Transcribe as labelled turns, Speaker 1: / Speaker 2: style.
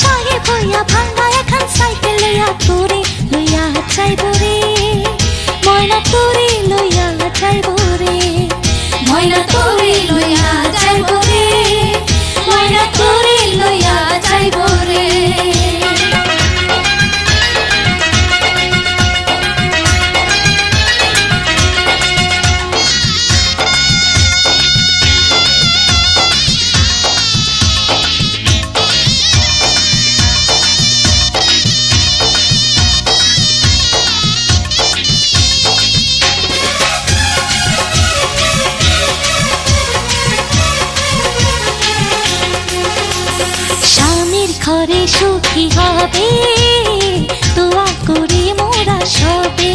Speaker 1: সাহেব হইয়া ভাঙা এখন সাইকেল লইয়া তোরে লইয়া যাইব রে ময়না তোরে লইয়া যাইব রে ময়না তোরে লইয়া যাইব রে ময়না তোরে লইয়া যাইব রে ঘরে সুখী হবে দোয়া করি মোরা সবে।